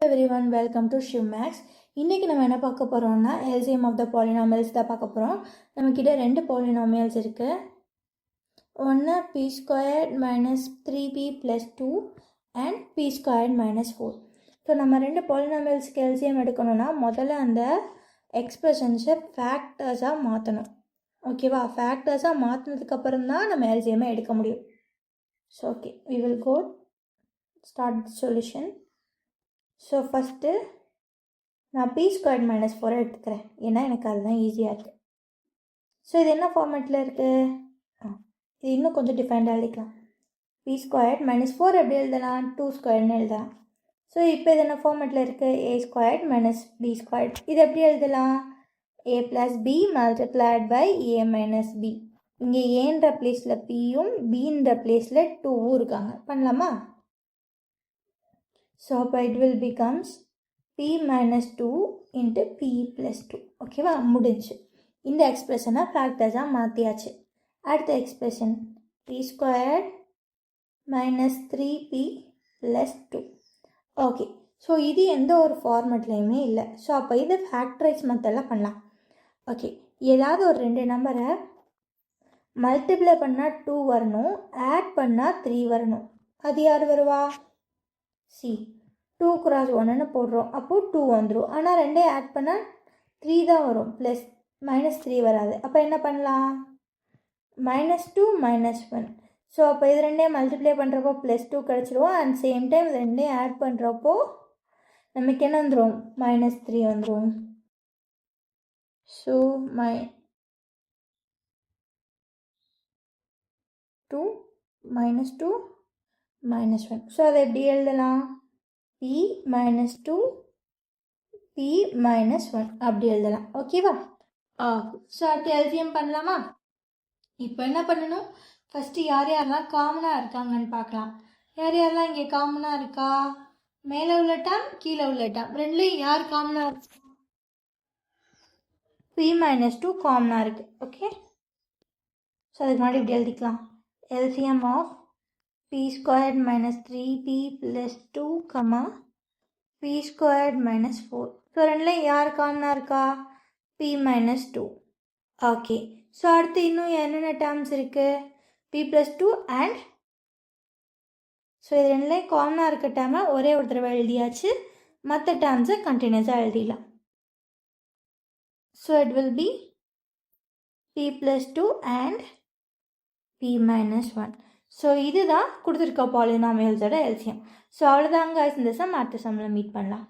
everyone, welcome to Shivmax. இன்னைக்கு நம்ம என்ன பார்க்க போறோம்னா LCM of the polynomials தான் பார்க்க போறோம். நமக்கிட்ட ரெண்டு polynomials இருக்கு. ஒன்று p squared minus 3p plus 2 and p squared minus 4. So நம்ம ரெண்டு polynomialsக்கு LCM எடுக்கணும்னா முதல்ல அந்த எக்ஸ்பிரஷன்ஸை ஃபேக்டர்ஸாக மாற்றணும். ஓகேவா? ஃபேக்டர்ஸாக மாற்றினதுக்கு அப்புறம் தான் நம்ம LCM எடுக்க முடியும். So okay, we will go start the solution. So first நான் p ஸ்கொயர்ட் மைனஸ் 4 எடுத்துக்கிறேன், ஏன்னா எனக்கு அதுதான் ஈஸியாக இருக்குது. ஸோ இது என்ன ஃபார்மேட்டில் இருக்குது? இது இன்னும் கொஞ்சம் டிஃபரெண்டாக எழுதிக்கலாம். p ஸ்கொயர்ட் மைனஸ் 4 எப்படி எழுதலாம்? 2 ஸ்கொயர்னு எழுதலாம். ஸோ இப்போ இது என்ன ஃபார்மேட்டில் இருக்குது? a squared minus b squared. இது எப்படி எழுதலாம்? a plus b multiplied by a minus b. இங்கே ஏன்ற பிளேஸில் பியும் பின்ற பிளேஸில் 2வும் இருக்காங்க. பண்ணலாமா? So it will becomes p minus 2 into p plus 2. ஓகேவா? முடிஞ்சு. இந்த எக்ஸ்பிரஷனை ஃபேக்டர்ஸாக மாற்றியாச்சு. அடுத்த expression p squared minus 3p plus 2. Okay, so இது எந்த ஒரு ஃபார்மெட்லேயுமே இல்லை. ஸோ அப்போ இது ஃபேக்டரைஸ் மெத்தடில் பண்ணலாம். ஓகே, ஏதாவது ஒரு ரெண்டு நம்பரை மல்டிப்ளை பண்ணால் 2 வரணும், ஆட் பண்ணால் 3 வரணும். அது யார் வருவா? சி 2 cross 1ன்னு போடுறோம், அப்போது 2 வந்துடும். ஆனால் ரெண்டே ஆட் பண்ணால் 3 தான் வரும், ப்ளஸ் மைனஸ் 3 வராது. அப்போ என்ன பண்ணலாம்? -2 -1. ஸோ அப்போ இது ரெண்டே மல்டிப்ளை பண்ணுறப்போ +2 கிடச்சிருவோம். அண்ட் சேம் டைம் இது ரெண்டே ஆட் பண்ணுறப்போ நமக்கு என்ன வந்துடும்? -3 வந்துடும். ஸோ -2 -1. ஸோ அதை எப்படி எழுதலாம்? p minus 2 p minus 1 அப்படி எழுதலாம். ஓகேவா? ஸோ அடுத்து எல்சிஎம் பண்ணலாமா? இப்போ என்ன பண்ணணும்? ஃபஸ்ட்டு யார் யாரெல்லாம் காமனாக இருக்காங்கன்னு பார்க்கலாம். யார் யாரெல்லாம் இங்கே காமனாக இருக்கா? மேலே உள்ள டேம், கீழே உள்ள டேம், ரெண்டுலேயும் யார் காமனாக இருக்கு? p minus 2 காமனாக இருக்குது. ஓகே, ஸோ அதுக்கு முன்னாடி இப்படி எழுதிக்கலாம். LCM of p squared minus 3p plus 2, p squared minus 4. So ரெண்டுலேயும் யார் காமனாக இருக்கா? p minus 2. ஓகே, ஸோ அடுத்து இன்னும் என்னென்ன டேர்ம்ஸ் இருக்குது? p plus 2 and ஸோ இது ரெண்டுலேயும் காமனாக இருக்க டேர்மை ஒரே ஒரு தடவை எழுதியாச்சு. மற்ற டேர்ம்ஸை கண்டினியூஸாக எழுதிடலாம். So it will be p plus 2 and p minus 1. So இதுதான் கொடுத்துருக்க பாலினாமியல்ஸோட எல்சிஎம். ஸோ அவ்வளோதாங்க, இந்த சம் அடுத்த சம்மில் மீட் பண்ணலாம்.